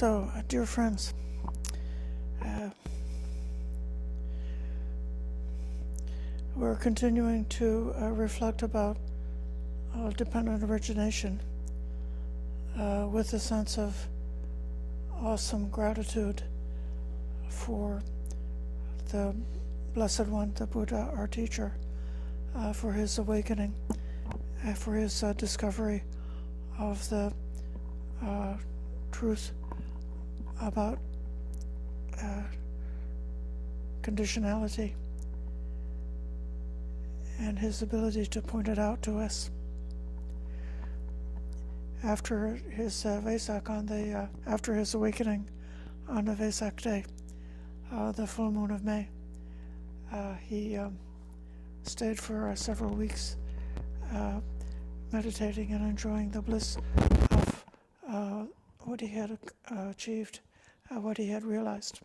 So, dear friends, we're continuing to reflect about dependent origination with a sense of awesome gratitude for the Blessed One, the Buddha, our teacher, for his awakening, for his discovery of the truth about conditionality and his ability to point it out to us. After his Vesak after his awakening on the Vesak day, the full moon of May, he stayed for several weeks meditating and enjoying the bliss of what he had achieved, what he had realized.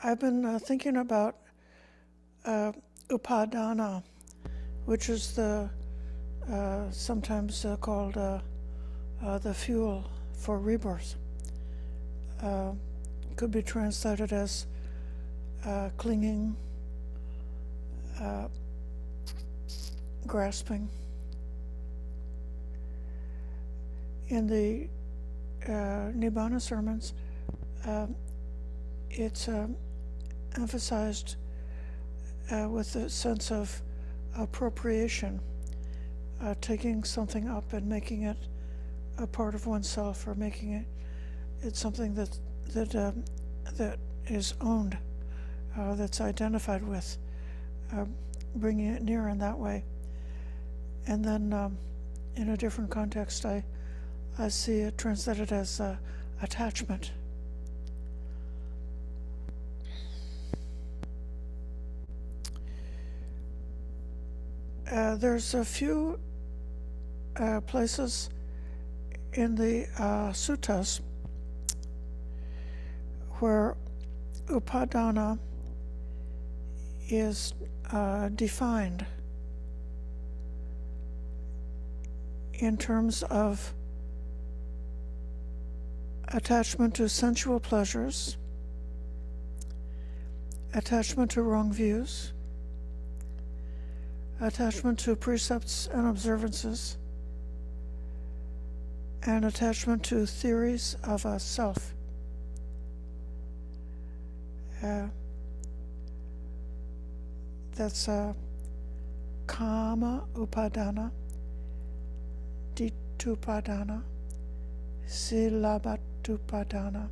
I've been thinking about upadana, which is the sometimes called the fuel for rebirth. Could be translated as clinging, grasping. In the Nibbana sermons, it's emphasized with a sense of appropriation, taking something up and making it a part of oneself, or making it's something that is owned, that's identified with, bringing it near in that way. And then in a different context, I see it translated as attachment. There's a few places in the suttas where upadana is defined in terms of attachment to sensual pleasures, attachment to wrong views, attachment to precepts and observances, and attachment to theories of a self. That's kama upadana, ditupadana, silabatupadana,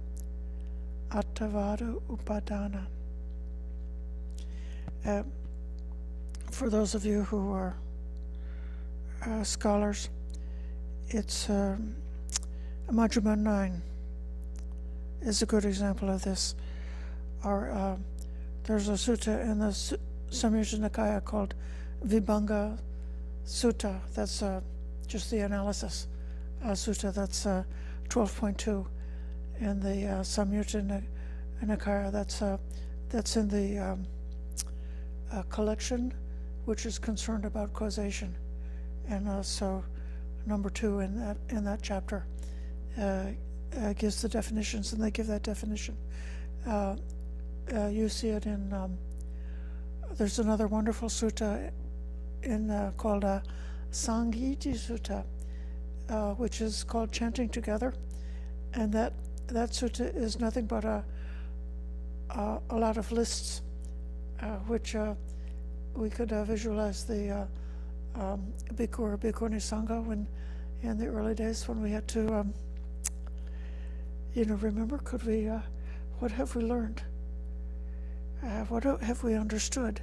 attavada upadana. For those of you who are scholars, it's Majjhima 9 is a good example of this. Or there's a sutta in the Samyutta Nikaya called Vibhanga Sutta. That's just the analysis sutta. That's 12.2 in the Samyutta Nikaya. That's in the collection, which is concerned about causation, and so number 2 in that chapter gives the definitions, and they give that definition. You see it in there's another wonderful sutta called Sangiti Sutta, which is called chanting together, and that sutta is nothing but a lot of lists, which we could visualize the bhikkhu or bhikkhuni sangha when in the early days when we had to remember, what have we learned, what have we understood,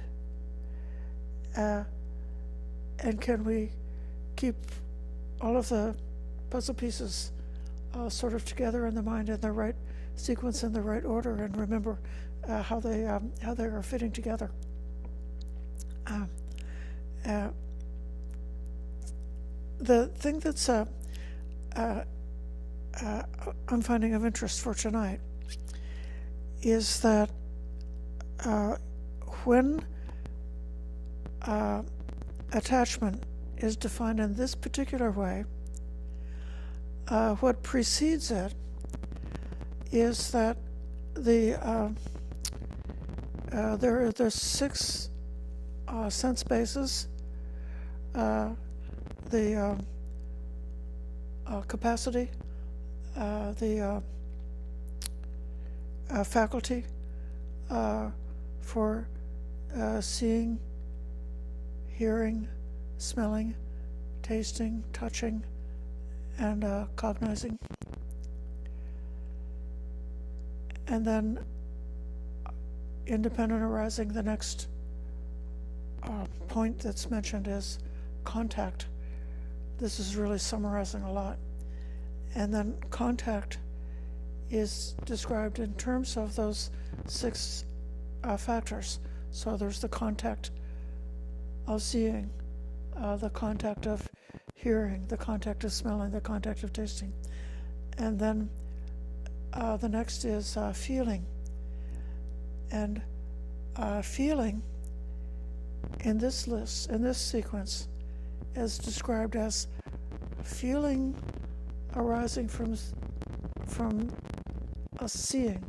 and can we keep all of the puzzle pieces sort of together in the mind in the right sequence, in the right order, and remember how they are fitting together. The thing that's I'm finding of interest for tonight is that when attachment is defined in this particular way, what precedes it is that there are the 6 sense bases, the capacity, the faculty for seeing, hearing, smelling, tasting, touching, and cognizing. And then independent arising, the next point that's mentioned is contact. This is really summarizing a lot. And then contact is described in terms of those 6 factors. So there's the contact of seeing, the contact of hearing, the contact of smelling, the contact of tasting. And then the next is feeling. And feeling in this list, in this sequence, is described as feeling arising from seeing,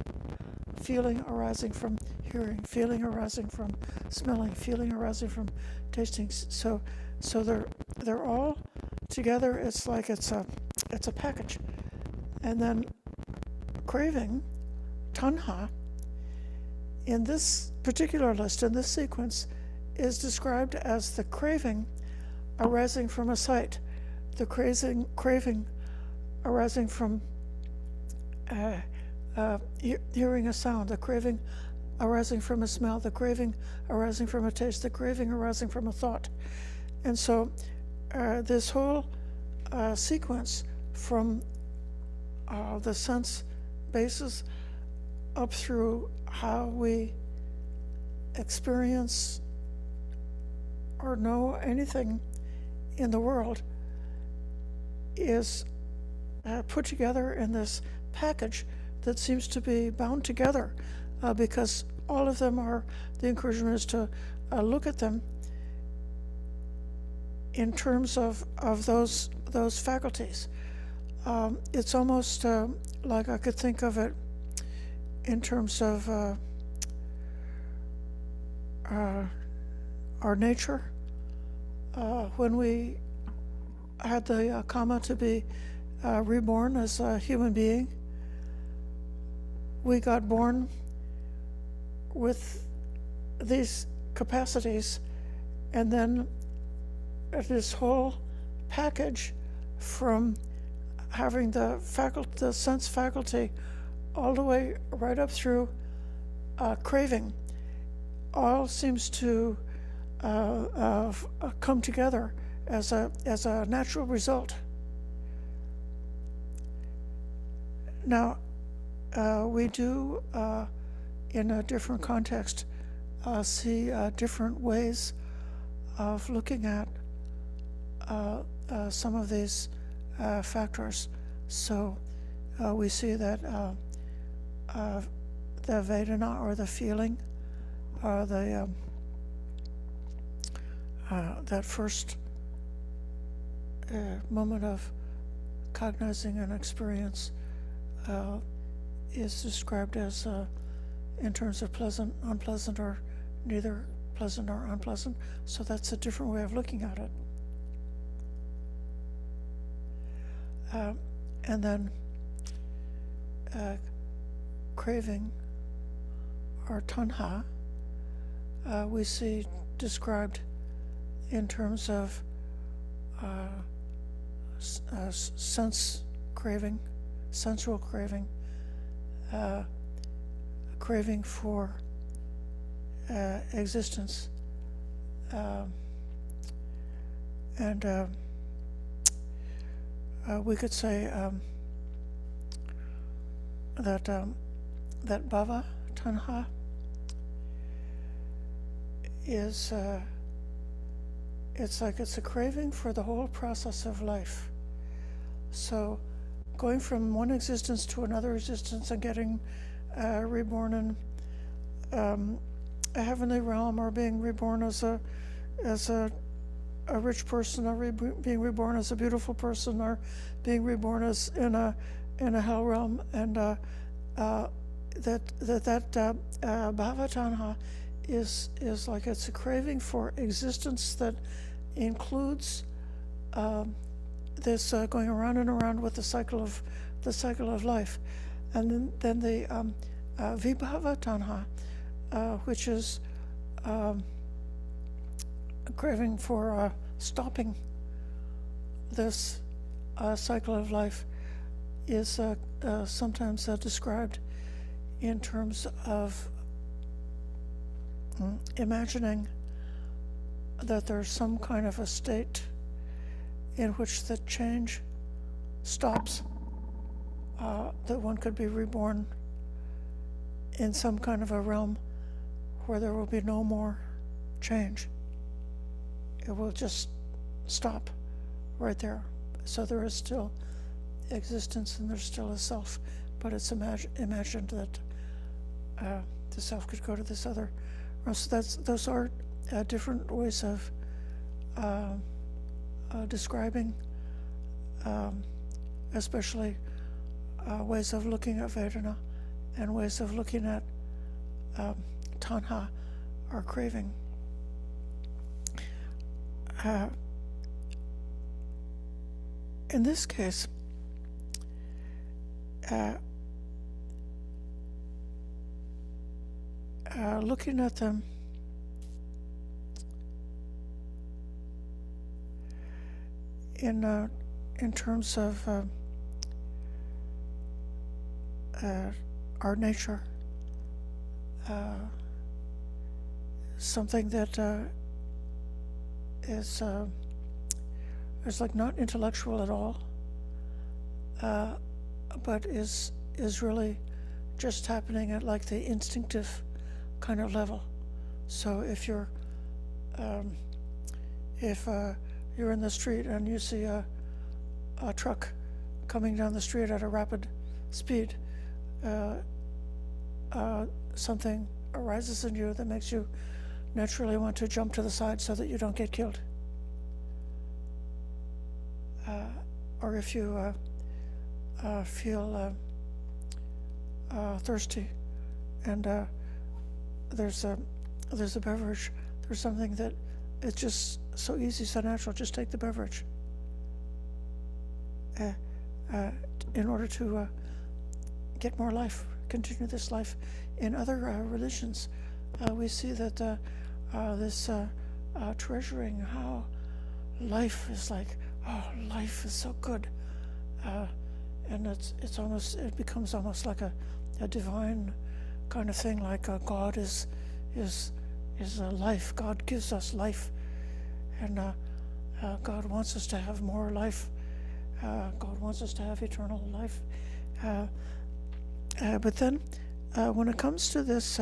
feeling arising from hearing, feeling arising from smelling, feeling arising from tasting. So they're all together. It's like it's a package. And then craving, tanha, in this particular list, in this sequence, is described as the craving arising from a sight, the craving arising from hearing a sound, the craving arising from a smell, the craving arising from a taste, the craving arising from a thought. And so this whole sequence from the sense basis up through how we experience or know anything in the world is put together in this package that seems to be bound together because all of them are, the encouragement is to look at them in terms of those faculties. It's almost like I could think of it in terms of our nature. When we had the karma to be reborn as a human being, we got born with these capacities, and then this whole package from having the sense faculty all the way right up through craving, all seems to come together as a natural result. Now, we do, in a different context, see different ways of looking at some of these factors. So we see that the Vedana, or the feeling, the that first moment of cognizing an experience is described as in terms of pleasant, unpleasant, or neither pleasant nor unpleasant. So that's a different way of looking at it. And then craving, or tanha, we see described in terms of sense craving, sensual craving, craving for existence, and we could say that bhava, tanha, is it's like it's a craving for the whole process of life. So going from one existence to another existence and getting reborn in a heavenly realm, or being reborn as a rich person, or being reborn as a beautiful person, or being reborn as in a hell realm, and that bhavatanha is like it's a craving for existence that includes this going around and around with the cycle of life, and then the vibhavatanha, which is a craving for stopping this cycle of life, is sometimes described in terms of imagining that there's some kind of a state in which the change stops, that one could be reborn in some kind of a realm where there will be no more change. It will just stop right there. So there is still existence and there's still a self, but it's imagined that the self could go to this other realm. So those are different ways of describing, especially ways of looking at Vedana and ways of looking at tanha, or craving. In this case, looking at them in terms of our nature, something that is like not intellectual at all, but is really just happening at like the instinctive kind of level. So if you're in the street and you see a truck coming down the street at a rapid speed, something arises in you that makes you naturally want to jump to the side so that you don't get killed. Or if you feel thirsty and there's a beverage, there's something that it's just so easy, so natural, just take the beverage. In order to get more life, continue this life. In other religions, we see that this treasuring how life is like, oh, life is so good, and it becomes almost like a divine kind of thing, like God is life. God gives us life, and God wants us to have more life. God wants us to have eternal life. But then, when it comes to this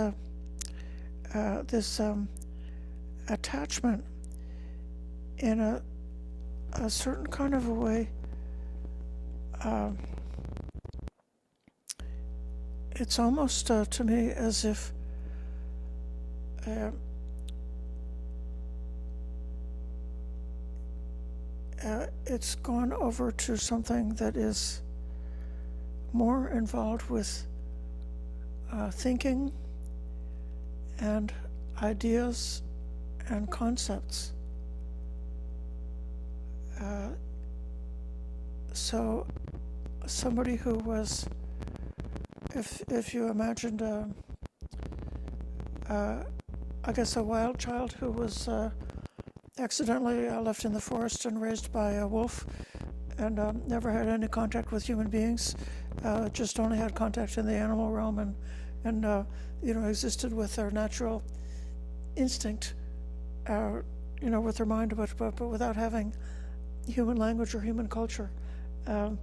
attachment in a certain kind of a way, it's almost to me as if it's gone over to something that is more involved with thinking and ideas and concepts. So somebody who was, if you imagined I guess a wild child who was accidentally left in the forest and raised by a wolf, and never had any contact with human beings, just only had contact in the animal realm, and existed with their natural instinct, with their mind, but without having human language or human culture. They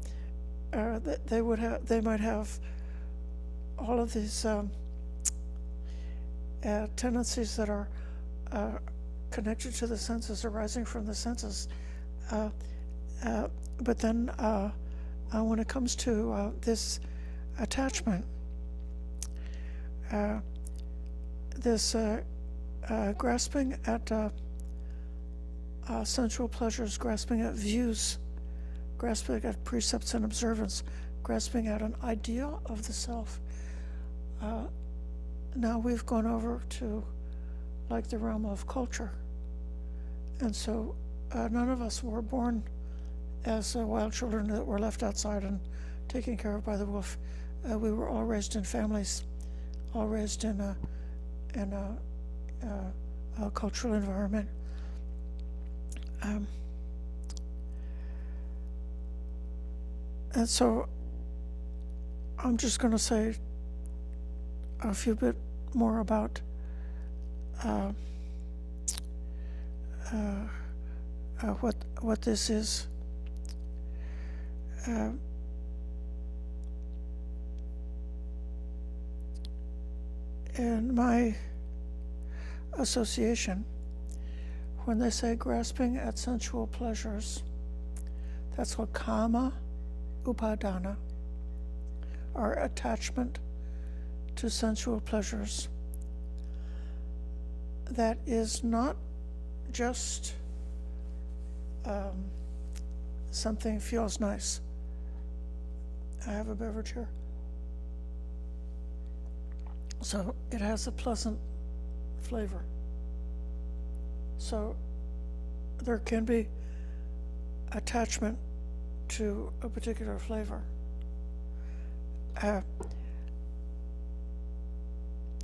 might have all of these tendencies that are connected to the senses, arising from the senses. But then when it comes to this attachment, this grasping at sensual pleasures, grasping at views, grasping at precepts and observance, grasping at an idea of the self. Now we've gone over to like the realm of culture. And so none of us were born as wild children that were left outside and taken care of by the wolf. We were all raised in families, all raised in a cultural environment. And so I'm just going to say a few bit more about what this is. In my association, when they say grasping at sensual pleasures, that's what kama upadana, or attachment to sensual pleasures. That is not just something feels nice. I have a beverage here. So it has a pleasant flavor. So there can be attachment to a particular flavor.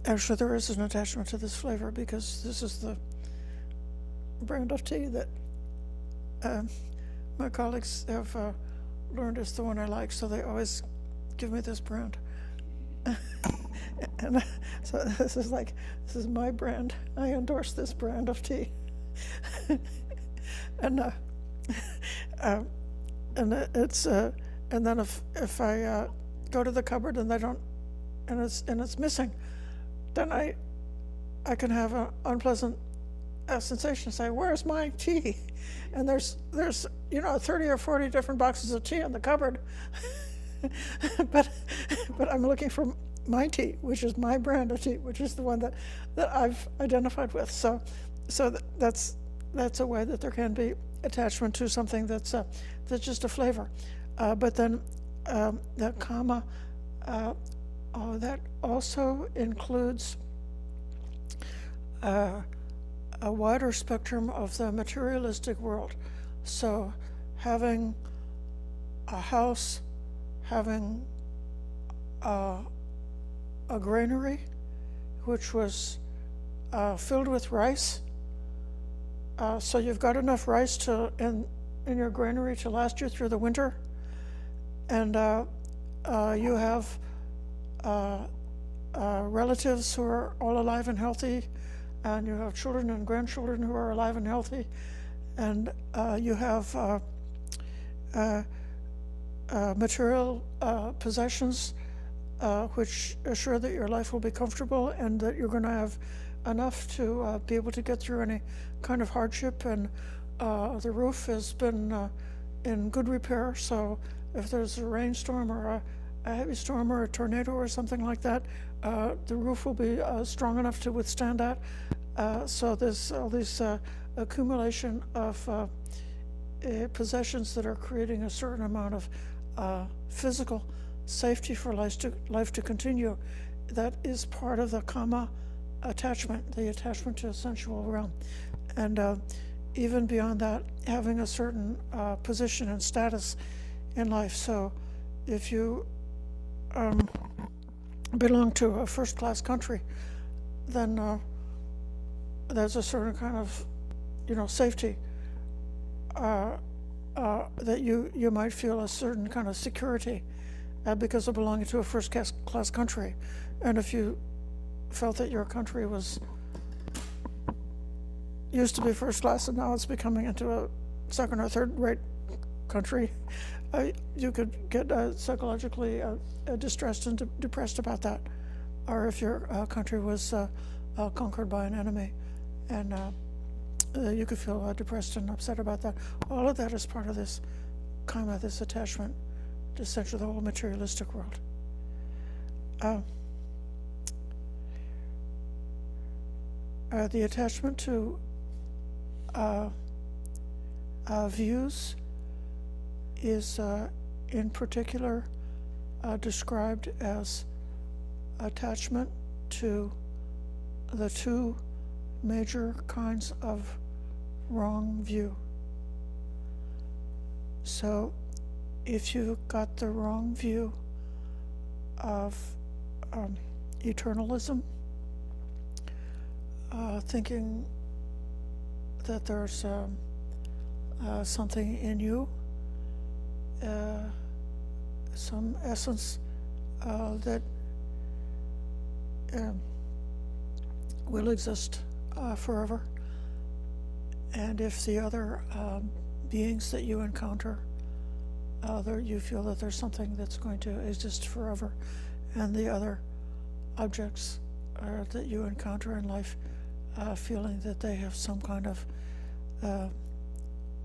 Actually, there is an attachment to this flavor because this is the brand of tea that my colleagues have learned is the one I like, so they always give me this brand. And so this is my brand. I endorse this brand of tea. And it's and then if I go to the cupboard and they don't, and it's missing, then I can have an unpleasant sensation. Say, where's my tea? And there's 30 or 40 different boxes of tea in the cupboard, but I'm looking for my tea, which is my brand of tea, which is the one that I've identified with. So that's a way that there can be attachment to something that's just a flavor. But then that kama, that also includes a wider spectrum of the materialistic world. So having a house, having a granary which was filled with rice. So you've got enough rice in your granary to last you through the winter, and you have relatives who are all alive and healthy, and you have children and grandchildren who are alive and healthy, and you have material possessions which assure that your life will be comfortable and that you're going to have enough to be able to get through any kind of hardship, and the roof has been in good repair, so if there's a rainstorm or a heavy storm or a tornado or something like that, the roof will be strong enough to withstand that. So there's all this accumulation of possessions that are creating a certain amount of physical safety for life to continue. That is part of the kama attachment, the attachment to a sensual realm. And even beyond that, having a certain position and status in life. So if you belong to a first-class country, then there's a certain kind of safety that you might feel a certain kind of security because of belonging to a first-class country. And if you felt that your country used to be first class and now it's becoming into a second or third rate country, you could get psychologically distressed and depressed about that. Or if your country was conquered by an enemy, and you could feel depressed and upset about that. All of that is part of this karma, this attachment to essentially the whole materialistic world. The attachment to views is in particular described as attachment to the two major kinds of wrong view. So if you got the wrong view of eternalism, thinking that there's something in you, some essence that will exist forever, and if the other beings that you encounter, you feel that there's something that's going to exist forever, and the other objects that you encounter in life, feeling that they have some kind of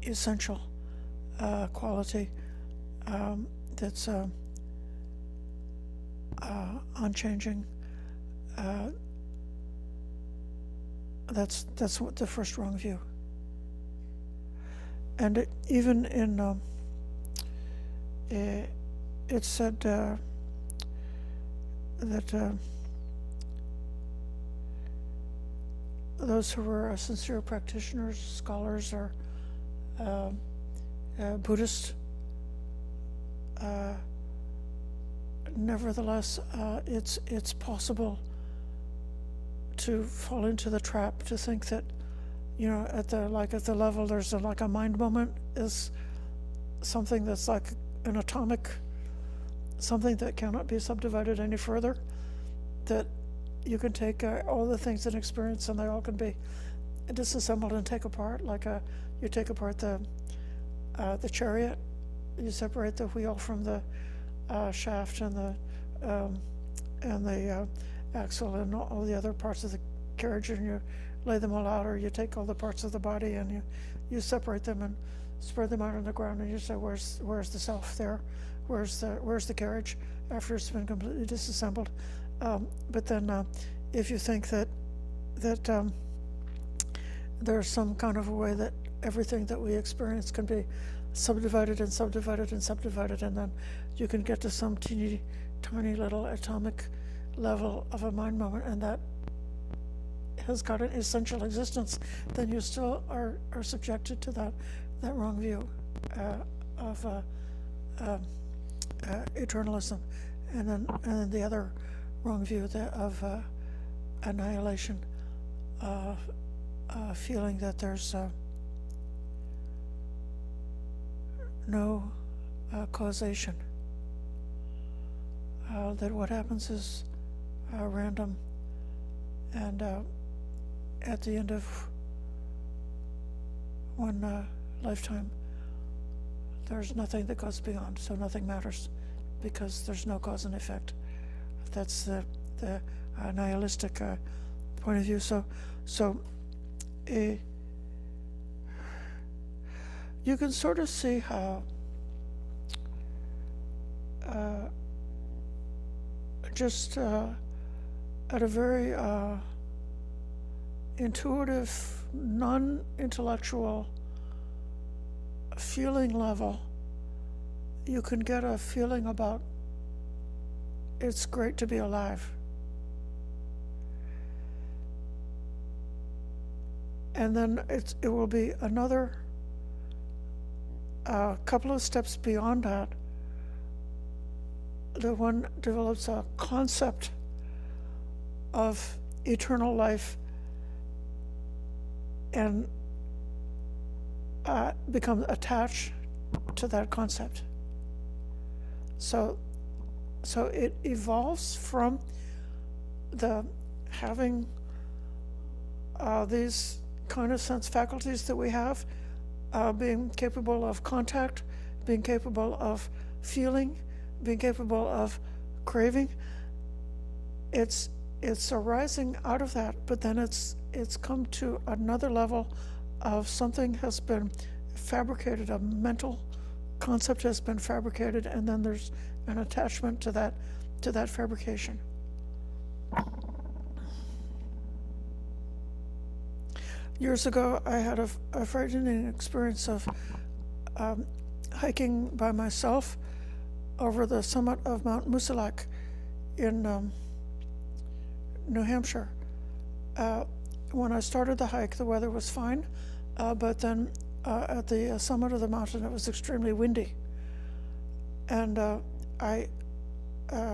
essential quality that's unchanging. That's what the first wrong view. And even in it's said that those who were sincere practitioners, scholars, or Buddhist, nevertheless, it's possible to fall into the trap to think that, at the level there's a mind moment is something that's like an atomic, something that cannot be subdivided any further, that you can take all the things in experience and they all can be disassembled and take apart. Like you take apart the chariot, you separate the wheel from the shaft and the axle and all the other parts of the carriage, and you lay them all out, or you take all the parts of the body and you separate them and spread them out on the ground, and you say, where's the self there? Where's the carriage after it's been completely disassembled? But then if you think that there's some kind of a way that everything that we experience can be subdivided and subdivided and subdivided, and then you can get to some teeny tiny little atomic level of a mind moment, and that has got an essential existence, then you still are subjected to that wrong view of eternalism, and then the other wrong view of annihilation, feeling that there's no causation, that what happens is random, and at the end of one lifetime, there's nothing that goes beyond, so nothing matters, because there's no cause and effect. That's the nihilistic point of view. So you can sort of see how just at a very intuitive, non-intellectual feeling level, you can get a feeling about it's great to be alive. And then it will be another couple of steps beyond that. The one develops a concept of eternal life and becomes attached to that concept. So it evolves from the having these kind of sense faculties that we have, being capable of contact, being capable of feeling, being capable of craving. It's arising out of that, but then it's it's come to another level of something has been fabricated, a mental concept has been fabricated, and then there's an attachment to that fabrication. Years ago, I had a frightening experience of hiking by myself over the summit of Mount Musilak in New Hampshire. When I started the hike, the weather was fine, but then at the summit of the mountain, it was extremely windy. And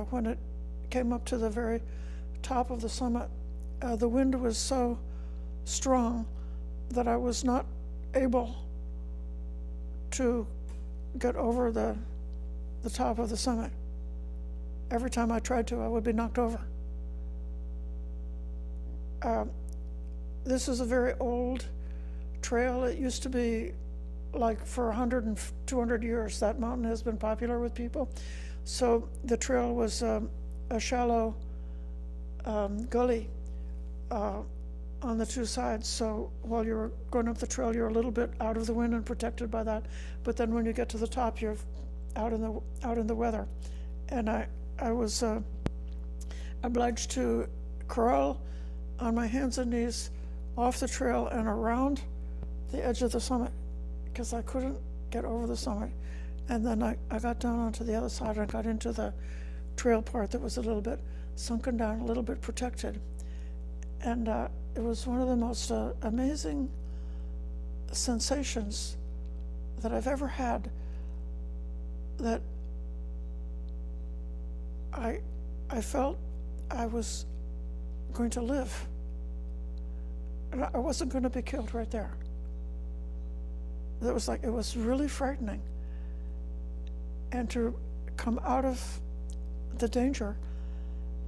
when it came up to the very top of the summit, the wind was so strong that I was not able to get over the top of the summit. Every time I tried to, I would be knocked over. This is a very old trail. It used to be like for 100 and 200 years, that mountain has been popular with people. So the trail was a shallow gully on the two sides. So while you're going up the trail, you're a little bit out of the wind and protected by that. But then when you get to the top, you're out in the weather. And I was obliged to crawl on my hands and knees off the trail and around the edge of the summit because I couldn't get over the summit. And then I got down onto the other side and got into the trail part that was a little bit sunken down, a little bit protected. And it was one of the most amazing sensations that I've ever had, that I felt I was going to live. And I wasn't going to be killed right there. It was really frightening. And to come out of the danger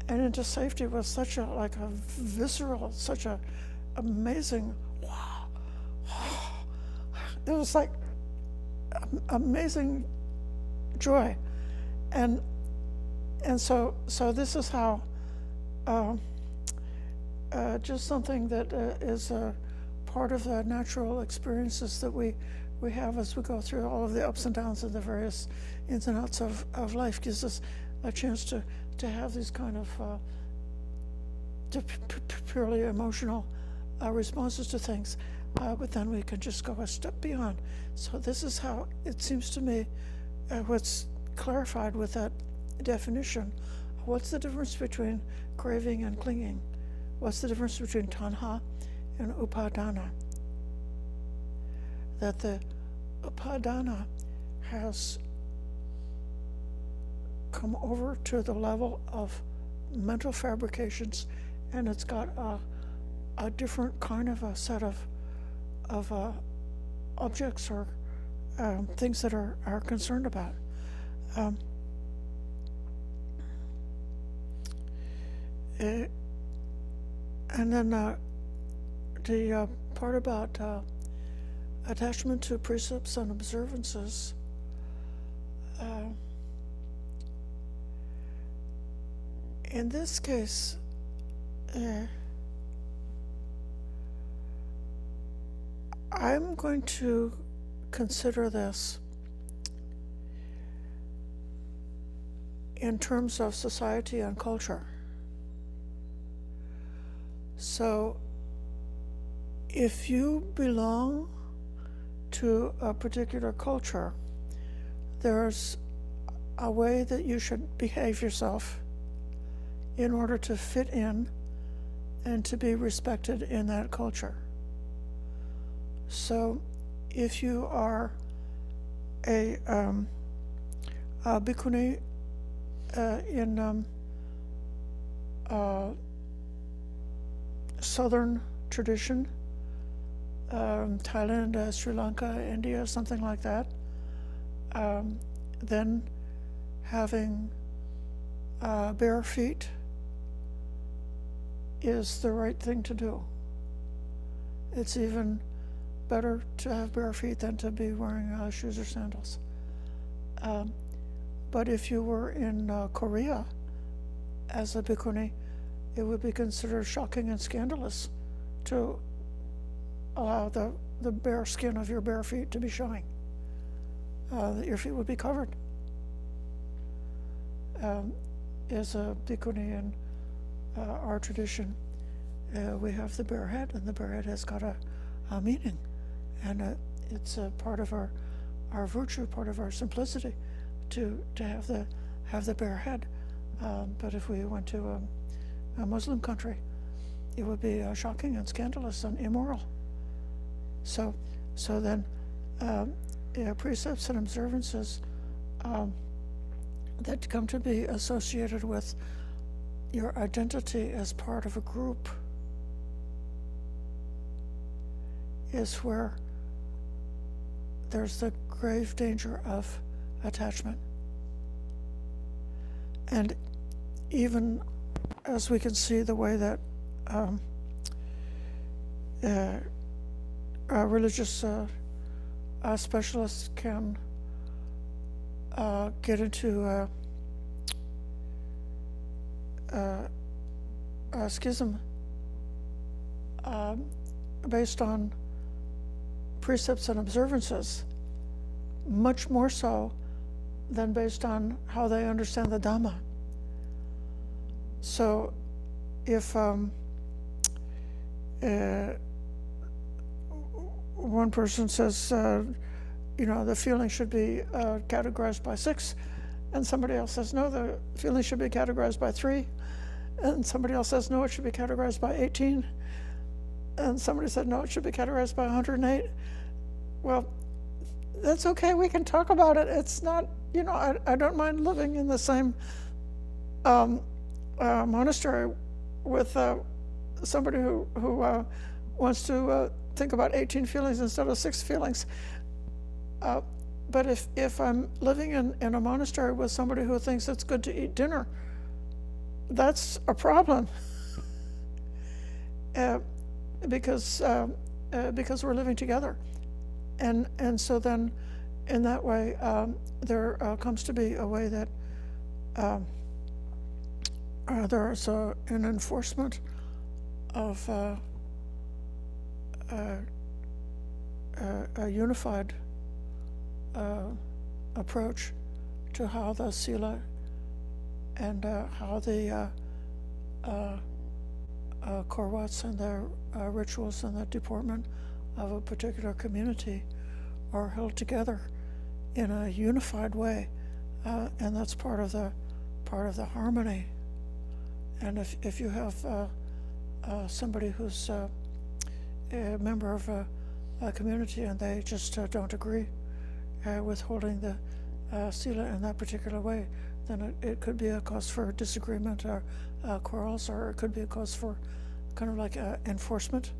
and into safety was such a visceral, such a amazing, wow. It was like amazing joy. And so this is how just something that is part of the natural experiences that we have as we go through all of the ups and downs and the various ins and outs of life, gives us a chance to have these kind of purely emotional responses to things, but then we can just go a step beyond. So this is how it seems to me what's clarified with that definition. What's the difference between craving and clinging? What's the difference between tanha and upadana? That the upadana has come over to the level of mental fabrications, and it's got a different kind of a set of objects or things that are concerned about. And then the part about attachment to precepts and observances, in this case, I'm going to consider this in terms of society and culture. So if you belong to a particular culture, there's a way that you should behave yourself in order to fit in and to be respected in that culture. So if you are a bhikkhuni in southern tradition, Thailand, Sri Lanka, India, something like that, then having bare feet is the right thing to do. It's even better to have bare feet than to be wearing shoes or sandals. But if you were in Korea as a bhikkhuni, it would be considered shocking and scandalous to allow the bare skin of your bare feet to be showing, that your feet would be covered. As a bhikkhuni in our tradition, we have the bare head, and the bare head has got a meaning, and it's a part of our virtue, part of our simplicity, to have the bare head. But if we went to a Muslim country, it would be shocking and scandalous and immoral. So then, precepts and observances that come to be associated with your identity as part of a group is where there's the grave danger of attachment. And even as we can see the way that religious specialists can get into a schism based on precepts and observances, much more so than based on how they understand the Dhamma. So if one person says, the feeling should be categorized by 6, and somebody else says, no, the feeling should be categorized by 3, and somebody else says, no, it should be categorized by 18, and somebody said, no, it should be categorized by 108. Well, that's okay, we can talk about it. It's not, I don't mind living in the same monastery with somebody who wants to think about 18 feelings instead of 6 feelings. But if I'm living in a monastery with somebody who thinks it's good to eat dinner, that's a problem. Because we're living together. And so then in that way, there comes to be a way that there's an enforcement of a unified approach to how the sila and how the korwats and the rituals and the deportment of a particular community are held together in a unified way, and that's part of the harmony. And if you have somebody who's a member of a community and they just don't agree with holding the sila in that particular way, then it could be a cause for disagreement or quarrels, or it could be a cause for kind of like enforcement,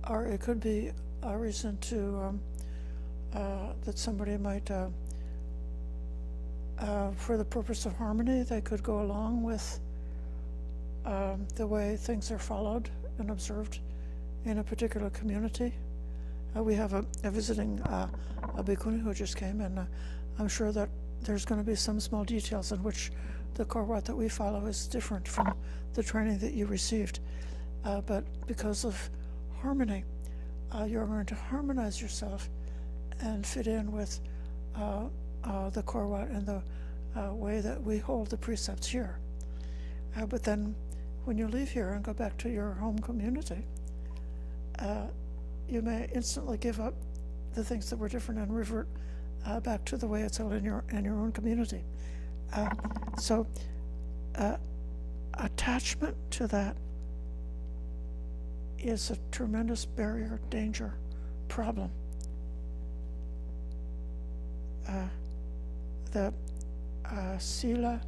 or it could be a reason to that somebody might, for the purpose of harmony, they could go along with the way things are followed and observed in a particular community. We have a visiting a bhikkhuni who just came, and I'm sure that there's going to be some small details in which the korwat that we follow is different from the training that you received. But because of harmony, you're going to harmonize yourself and fit in with the korwat and the way that we hold the precepts here. But then when you leave here and go back to your home community, you may instantly give up the things that were different and revert back to the way it's held in your own community. So attachment to that is a tremendous barrier, danger, problem. The sila,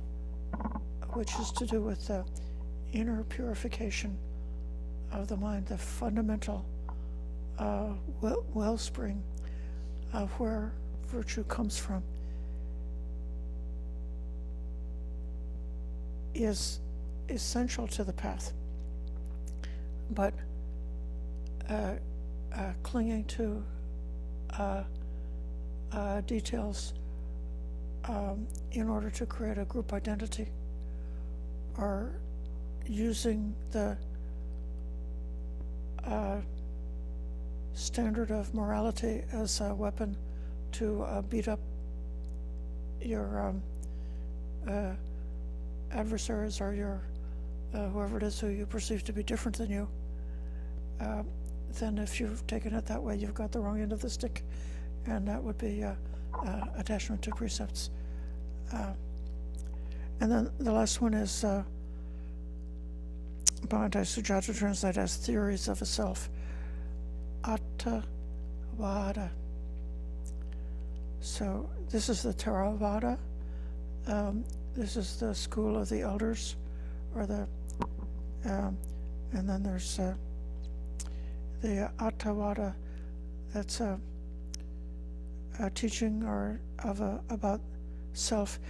which is to do with the inner purification of the mind, the fundamental wellspring of where virtue comes from, is essential to the path. But clinging to details in order to create a group identity, or using the standard of morality as a weapon to beat up your adversaries or your whoever it is who you perceive to be different than you, then if you've taken it that way, you've got the wrong end of the stick, and that would be attachment to precepts. And then the last one is Bhante Sujata translated as theories of a self, Attavada. So this is the Theravada. This is the school of the elders, or the, and then there's the Attavada. That's a teaching or about self,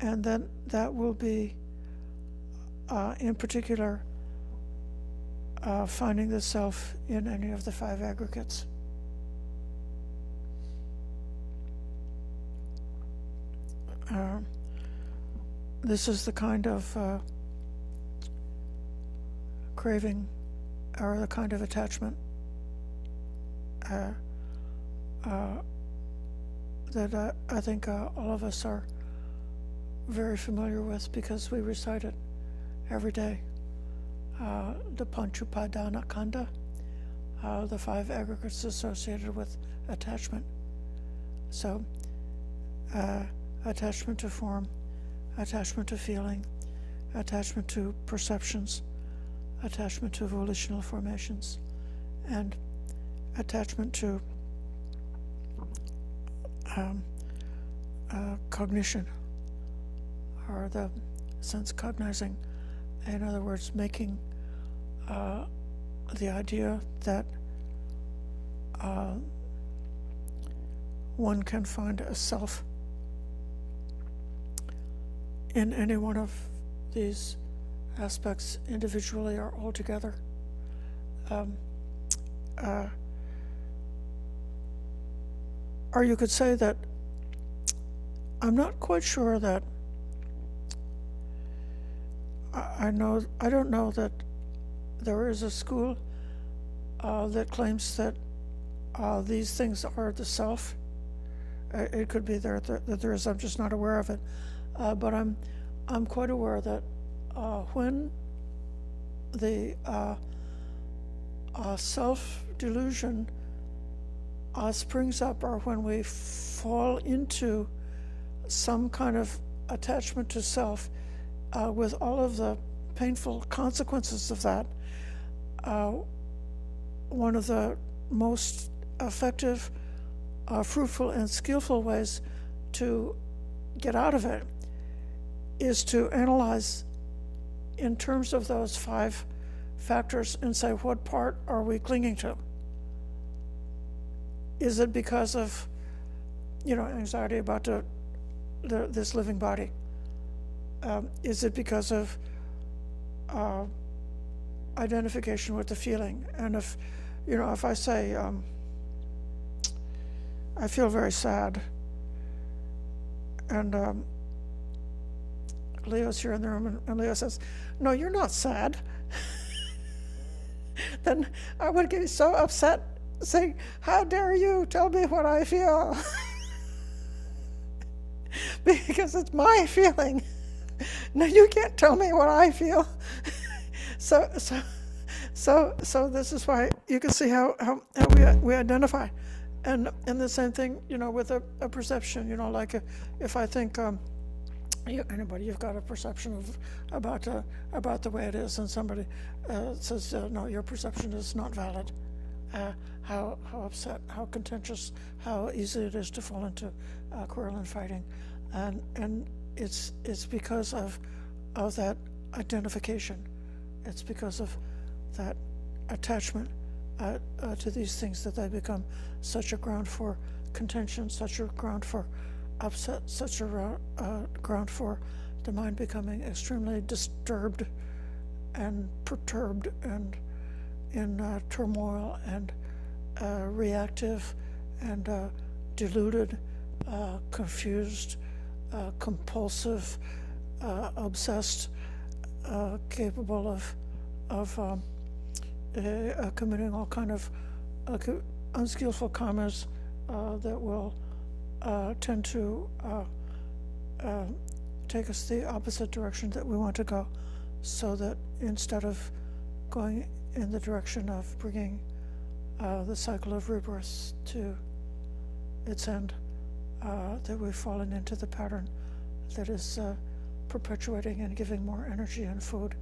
and then that will be in particular finding the self in any of the five aggregates. This is the kind of craving or the kind of attachment that I think all of us are very familiar with, because we recite it every day. The Panchupadana Kanda, the five aggregates associated with attachment. So, attachment to form, attachment to feeling, attachment to perceptions, attachment to volitional formations, and attachment to cognition, or the sense cognizing. In other words, making the idea that one can find a self in any one of these aspects, individually or altogether. Or you could say that I'm not quite sure that I don't know that there is a school that claims that these things are the self. It could be that there is. I'm just not aware of it. But I'm quite aware that when the self-delusion springs up, or when we fall into some kind of attachment to self, with all of the painful consequences of that, one of the most effective, fruitful, and skillful ways to get out of it is to analyze in terms of those five factors and say, what part are we clinging to? Is it because of, anxiety about this living body? Is it because of identification with the feeling? And if I say, I feel very sad, and Leo's here in the room, and Leo says, no, you're not sad, then I would get so upset, saying, how dare you tell me what I feel? Because it's my feeling. No, you can't tell me what I feel. So this is why you can see how we identify, and the same thing, with a perception. Like if I think you've got a perception about the way it is, and somebody says, no, your perception is not valid. How upset, how contentious, how easy it is to fall into quarrel and fighting, and it's because of that identification. It's because of that attachment to these things that they become such a ground for contention, such a ground for upset, such a ground for the mind becoming extremely disturbed and perturbed and in turmoil and reactive and deluded, confused, compulsive, obsessed, capable of committing all kind of unskillful karmas that will tend to take us the opposite direction that we want to go, so that instead of going in the direction of bringing the cycle of rebirth to its end, that we've fallen into the pattern that is perpetuating and giving more energy and food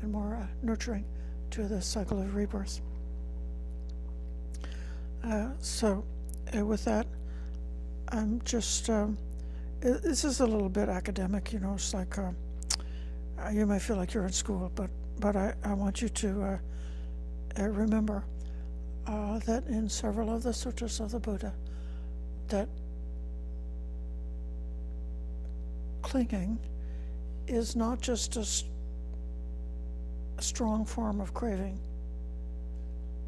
and more nurturing to the cycle of rebirth. So with that, I'm just, this is a little bit academic, it's like, you may feel like you're in school, but I want you to remember that in several of the sutras of the Buddha, that clinging is not just a strong form of craving.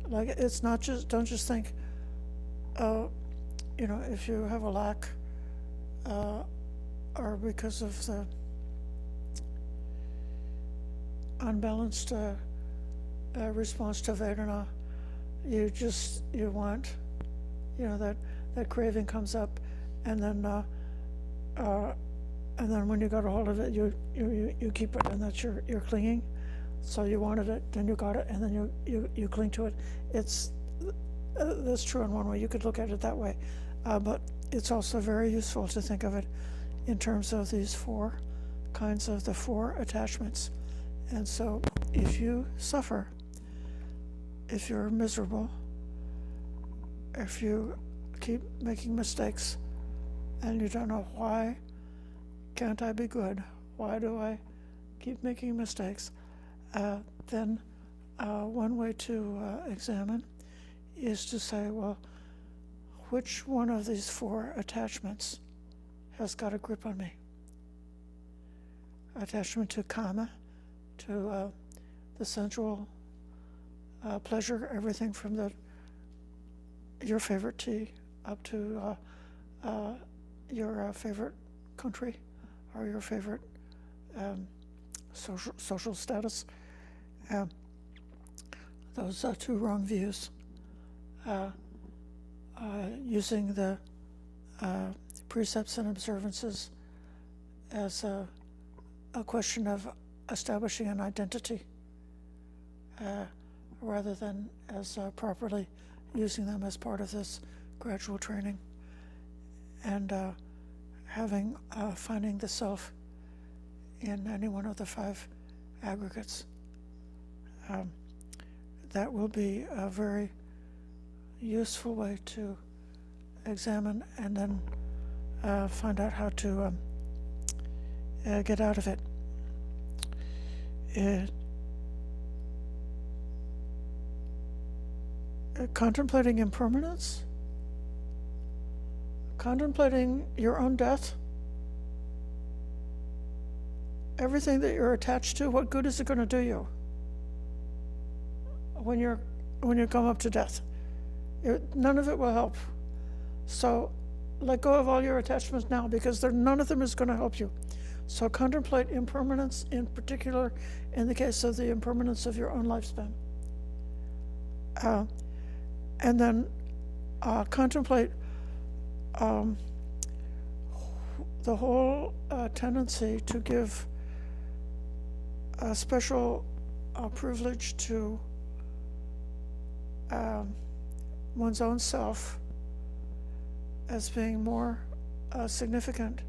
Like, it's not just, don't just think, if you have a lack, or because of the unbalanced response to Vedana, you want, that craving comes up, and then when you got a hold of it, you keep it, and that's you're clinging. So you wanted it, then you got it, and then you cling to it. That's true in one way. You could look at it that way, but it's also very useful to think of it in terms of these four kinds of the four attachments. And so if you suffer, if you're miserable, if you keep making mistakes and you don't know, why can't I be good? Why do I keep making mistakes? Then one way to examine is to say, well, which one of these four attachments has got a grip on me? Attachment to kama, to the sensual pleasure, everything from your favorite tea up to your favorite country or your favorite social status. Those are two wrong views. Using the precepts and observances as a question of establishing an identity, rather than as properly using them as part of this gradual training, and finding the self in any one of the five aggregates. That will be a very useful way to examine and then find out how to get out of it. Contemplating impermanence, contemplating your own death, everything that you're attached to, what good is it going to do you when you come up to death? None of it will help. So let go of all your attachments now, because none of them is going to help you. So contemplate impermanence, in particular in the case of the impermanence of your own lifespan. And then contemplate the whole tendency to give a special privilege to one's own self as being more significant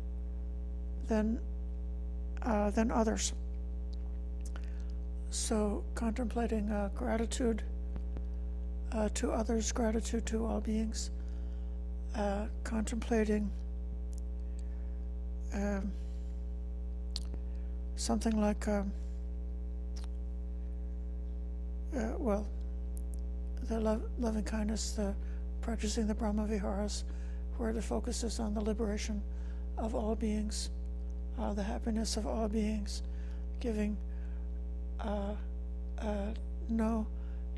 than others. So contemplating gratitude to others, gratitude to all beings, contemplating something like the loving kindness, the practicing the Brahma Viharas, where the focus is on the liberation of all beings, the happiness of all beings, giving no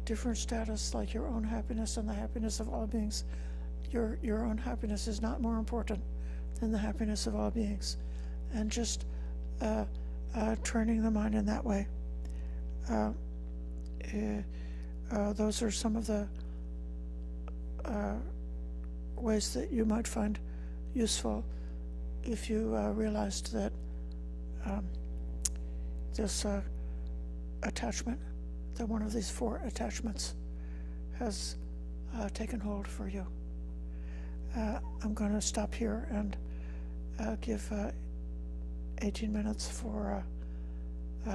different status, like your own happiness and the happiness of all beings. Your own happiness is not more important than the happiness of all beings, and just training the mind in that way. those are some of the ways that you might find useful if you realized that this attachment, that one of these 4 attachments has taken hold for you. I'm going to stop here and give 18 minutes for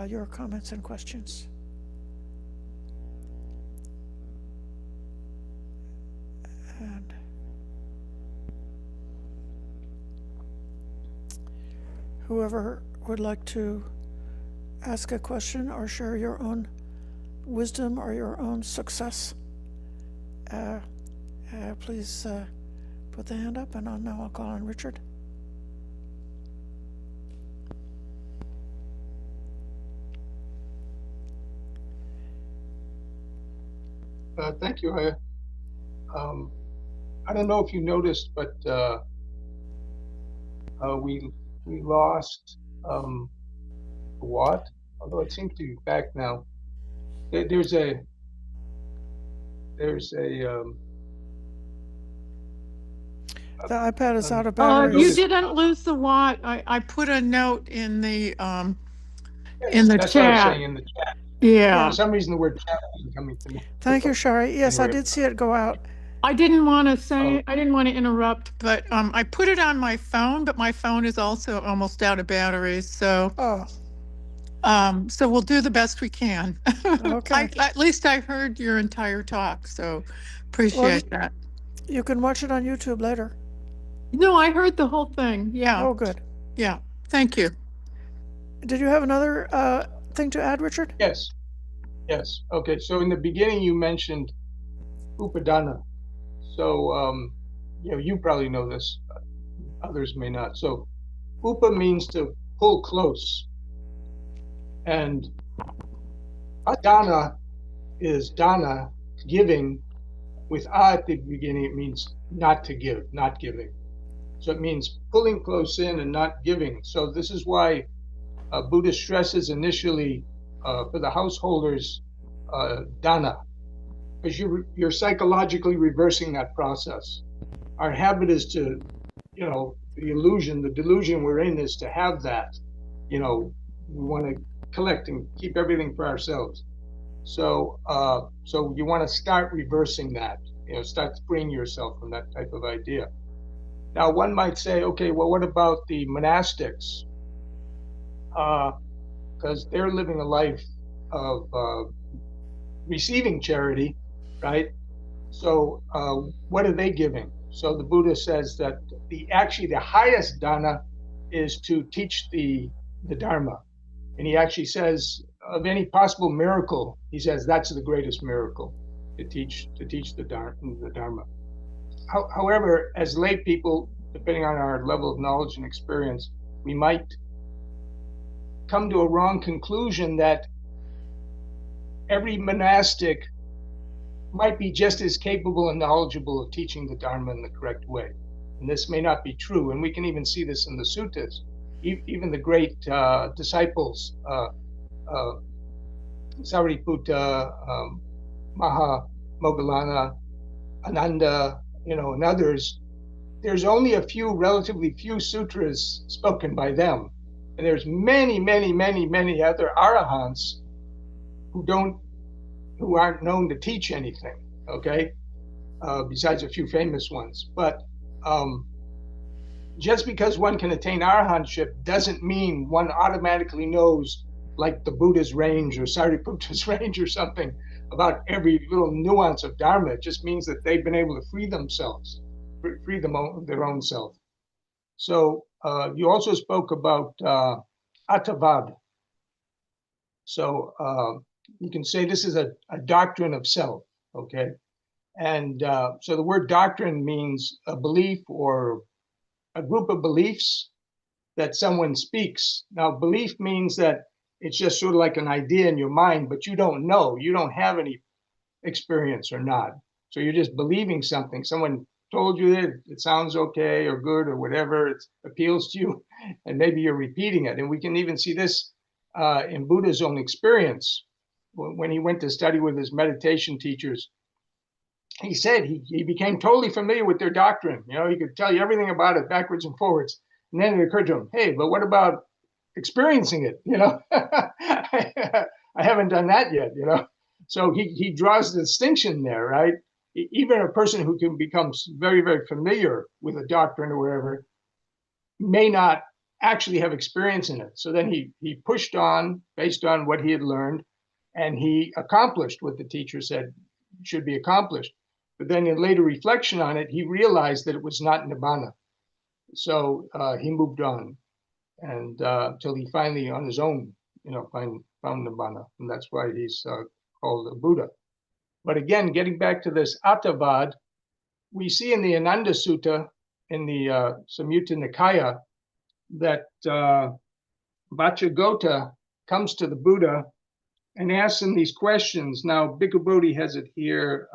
your comments and questions. And whoever would like to ask a question or share your own wisdom or your own success, please put the hand up, and now I'll call on Richard. Thank you, Ayya. I don't know if you noticed, but we lost Watt, although it seems to be back now. There's a the iPad is out of batteries. You didn't lose the Watt. I put a note in the yes, the that's chat. what I was saying in the chat. Yeah. For some reason, the word chat wasn't coming to me. Thank you, Shari. Yes, Anyway. I did see it go out. I didn't want to say, I didn't want to interrupt, but I put it on my phone, but my phone is also almost out of batteries. So, so we'll do the best we can. Okay. At least I heard your entire talk, so appreciate that. You can watch it on YouTube later. No, I heard the whole thing. Yeah. Oh, good. Yeah. Thank you. Did you have another thing to add, Richard? Yes. Yes. Okay. So in the beginning, you mentioned upadana. So, you probably know this. Others may not. So, upa means to pull close. And adana is dana, giving. With a at the beginning, it means not to give, not giving. So it means pulling close in and not giving. So this is why Buddha stresses initially for the householders dana, because you're psychologically reversing that process. Our habit is to, the delusion we're in is to have that. We want to collect and keep everything for ourselves. So you want to start reversing that, start freeing yourself from that type of idea. Now, one might say, okay, well, what about the monastics? Because they're living a life of receiving charity, right? So what are they giving? So the Buddha says that the highest dana is to teach the Dharma. And he actually says, of any possible miracle, he says that's the greatest miracle, to teach the Dharma. However, as lay people, depending on our level of knowledge and experience, we might come to a wrong conclusion that every monastic might be just as capable and knowledgeable of teaching the Dharma in the correct way. And this may not be true. And we can even see this in the suttas. Even the great disciples, Sariputta, Moggallana, Ananda, and others, there's only relatively few sutras spoken by them. And there's many, many, many, many other arahants who aren't known to teach anything, okay? Besides a few famous ones. But just because one can attain arahantship doesn't mean one automatically knows, like the Buddha's range or Sariputta's range or something, about every little nuance of Dharma. It just means that they've been able to free themselves, free their own self. So you also spoke about attavad. So you can say this is a doctrine of self, okay? And so the word doctrine means a belief or a group of beliefs that someone speaks. Now, belief means that it's just sort of like an idea in your mind, but you don't know. You don't have any experience or not. So you're just believing something. Someone told you that it sounds okay or good or whatever, it appeals to you, and maybe you're repeating it. And we can even see this in Buddha's own experience. when he went to study with his meditation teachers, he said he became totally familiar with their doctrine. He could tell you everything about it backwards and forwards. And then it occurred to him, hey, but what about experiencing it? I haven't done that yet. So he draws the distinction there, right? Even a person who can become very, very familiar with a doctrine or whatever may not actually have experience in it. So then he pushed on based on what he had learned, and he accomplished what the teacher said should be accomplished. But then in later reflection on it, he realized that it was not Nibbana. So he moved on, and till he finally, on his own, found Nibbana, and that's why he's called a Buddha. But again, getting back to this Attavad, we see in the Ananda Sutta, in the Samyutta Nikaya, that Vacchagotta comes to the Buddha and asks him these questions. Now, Bhikkhu Bodhi has it here.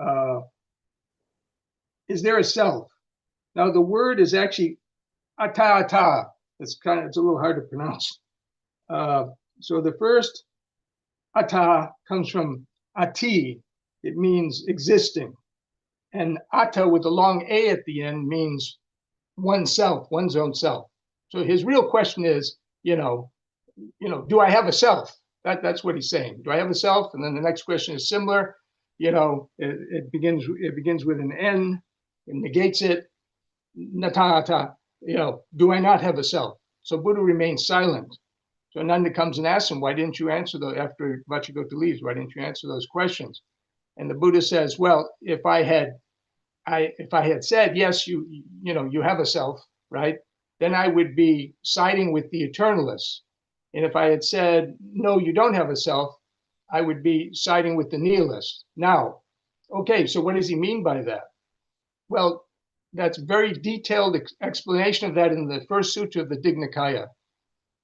Is there a self? Now, the word is actually ata. It's a little hard to pronounce. So the first ata comes from ati. It means existing. And atta with a long a at the end means oneself, one's own self. So his real question is, do I have a self? That's what he's saying. Do I have a self? And then the next question is similar. It begins with an N, it negates it. Natata. Do I not have a self? So Buddha remains silent. So Ananda comes and asks him, why didn't you answer those after Vacchagotta leaves? Why didn't you answer those questions? And the Buddha says, well, if I had said yes, you have a self, right? Then I would be siding with the eternalists. And if I had said, no, you don't have a self, I would be siding with the nihilists. Now, okay, so what does he mean by that? Well, that's very detailed explanation of that in the first sutra of the Dignikaya,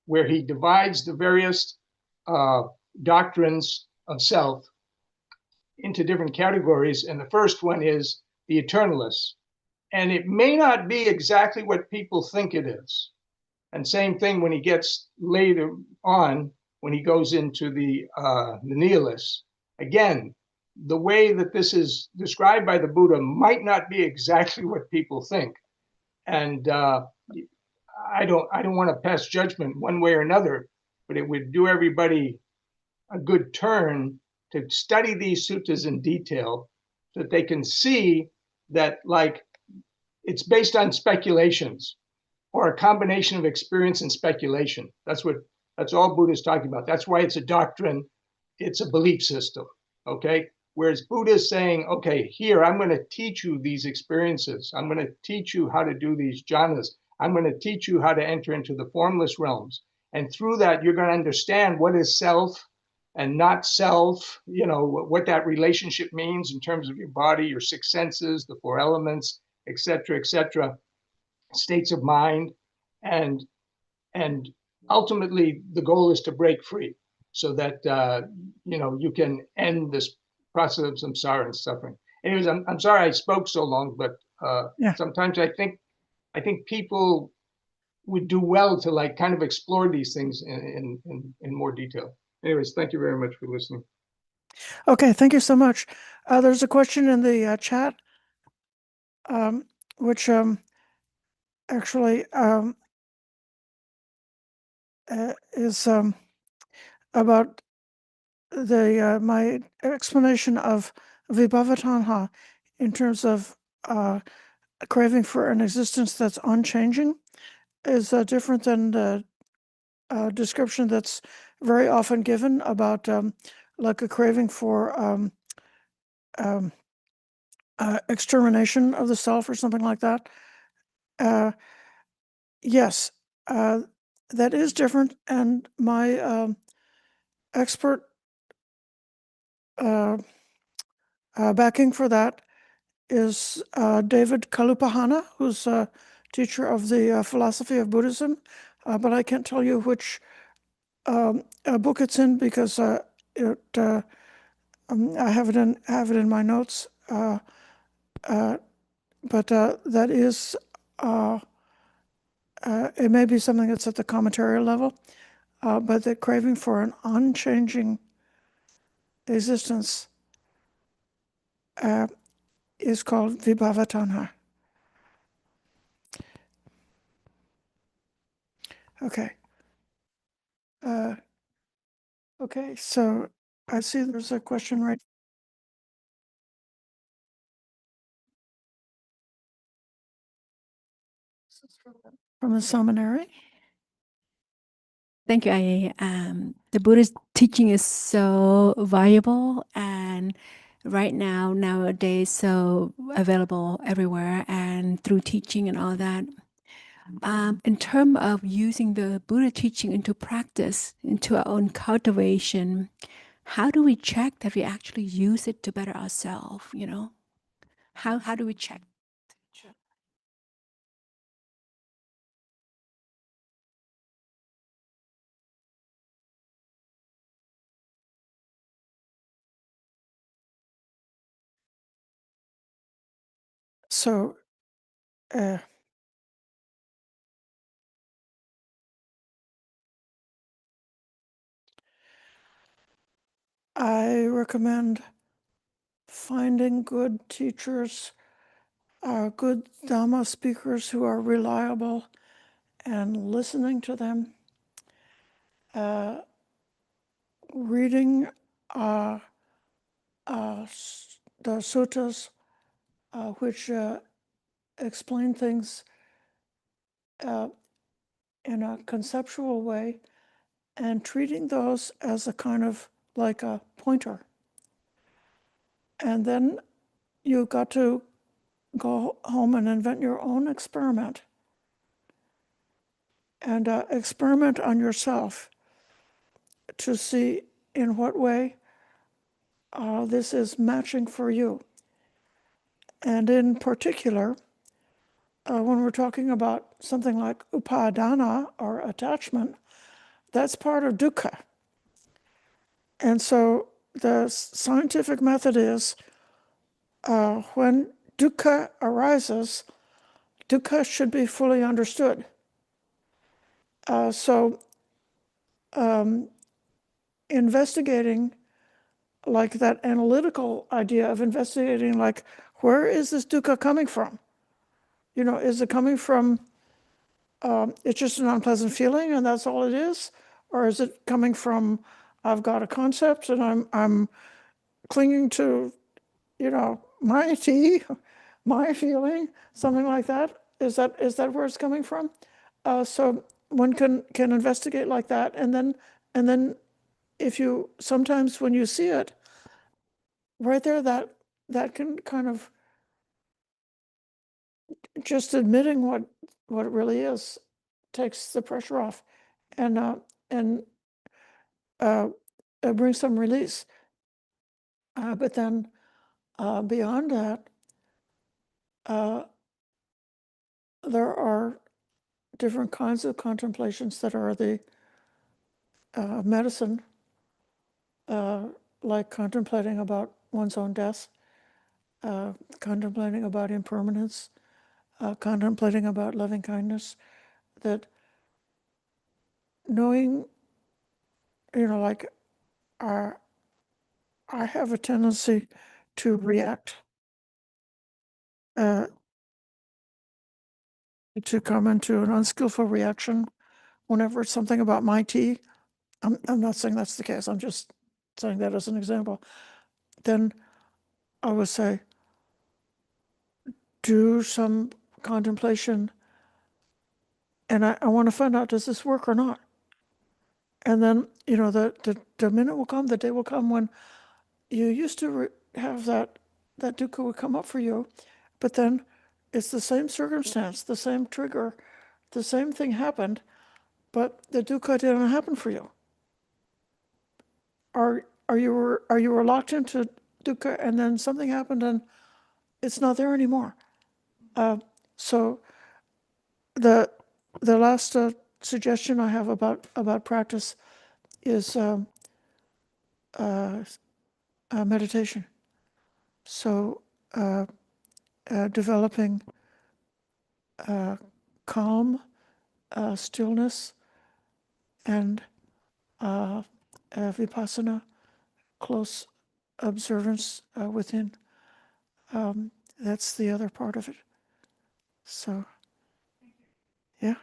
where he divides the various doctrines of self into different categories. And the first one is the eternalists. And it may not be exactly what people think it is. And same thing when he gets later on, when he goes into the nihilists. Again, the way that this is described by the Buddha might not be exactly what people think. And I don't want to pass judgment one way or another, but it would do everybody a good turn to study these suttas in detail so that they can see that, like, it's based on speculations or a combination of experience and speculation. That's all Buddha is talking about. That's why it's a doctrine. It's a belief system. Okay. Whereas Buddha is saying, okay, here, I'm going to teach you these experiences. I'm going to teach you how to do these jhanas. I'm going to teach you how to enter into the formless realms. And through that, you're going to understand what is self and not self, what that relationship means in terms of your body, your six senses, the four elements, et cetera, states of mind. And ultimately, the goal is to break free so that, you can end this process of samsara and suffering. Anyways, I'm sorry I spoke so long, but sometimes I think people would do well to kind of explore these things in more detail. Anyways, thank you very much for listening. Okay, thank you so much. There's a question in the chat, which actually is about my explanation of vibhavatanha in terms of craving for an existence that's unchanging is different than the description that's very often given about like a craving for extermination of the self or something like that. Yes, that is different, and my expert backing for that is David Kalupahana, who's a teacher of the philosophy of Buddhism, but I can't tell you which book it's in because I have it in my notes. But that is it may be something that's at the commentary level, but the craving for an unchanging existence is called vibhavatanha. Okay. Okay, so I see there's a question right from the seminary. Thank you, Ayya. The Buddha's teaching is so valuable and right now, nowadays, so available everywhere and through teaching and all that. In terms of using the Buddha teaching into practice, into our own cultivation, how do we check that we actually use it to better ourselves, you know? How do we check? So I recommend finding good teachers, good Dhamma speakers who are reliable and listening to them, reading the suttas which explain things in a conceptual way and treating those as a kind of like a pointer. And then you got to go home and invent your own experiment and experiment on yourself to see in what way this is matching for you. And in particular, when we're talking about something like upadana or attachment, that's part of dukkha. And so the scientific method is when dukkha arises, dukkha should be fully understood. So investigating, like that analytical idea of investigating, like, where is this dukkha coming from? You know, is it coming from, it's just an unpleasant feeling and that's all it is? Or is it coming from, I've got a concept and I'm clinging to, you know, my tea, my feeling, something like that? Is that where it's coming from? So one can investigate like that, and then if you, sometimes when you see it right there, that can kind of, just admitting what it really is takes the pressure off and brings some release. But then beyond that, there are different kinds of contemplations that are the medicine, like contemplating about one's own death, contemplating about impermanence, contemplating about loving kindness, that knowing, you know, like I have a tendency to react, to come into an unskillful reaction whenever it's something about my tea. I'm not saying that's the case, I'm just saying that as an example. Then I would say, do some contemplation, and I want to find out, does this work or not? And then, you know, the minute will come, the day will come when you used to have that dukkha would come up for you, but then it's the same circumstance, the same trigger, the same thing happened, but the dukkha didn't happen for you. Are you were locked into dukkha, and then something happened and it's not there anymore. So the last suggestion I have about practice is meditation. So developing calm, stillness, and vipassana, close observance within. That's the other part of it. So, yeah.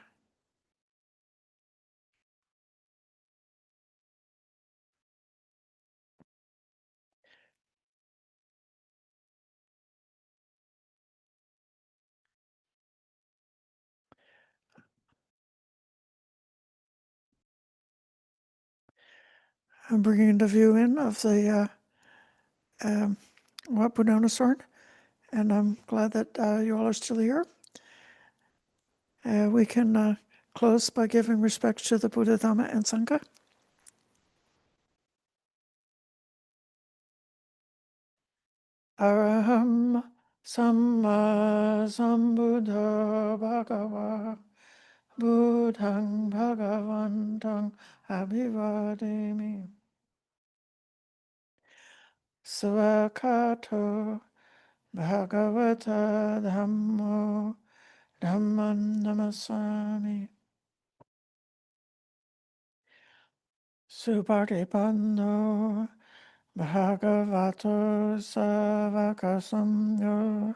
I'm bringing the view in of the what Buddhanasaran, and I'm glad that you all are still here. We can close by giving respect to the Buddha, Dhamma, and Sangha. Araham Samma Sambuddha Bhagava Buddhang Bhagavantang Abhivademi Svakato Bhagavata Dhammo Dhamman Namasami Subhatipanno Bhagavato Savakasamyo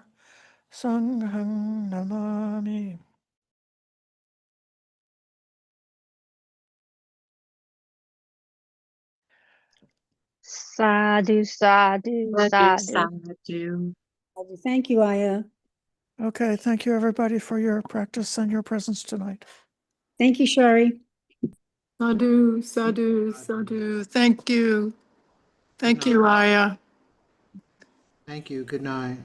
Sanghang Namami. Sadhu, sadhu, sadhu. Thank you, Ayya. Okay, thank you everybody for your practice and your presence tonight. Thank you, Shari. Sadhu, sadhu, sadhu. Thank you. Thank you, Ayya. Thank you. Good night.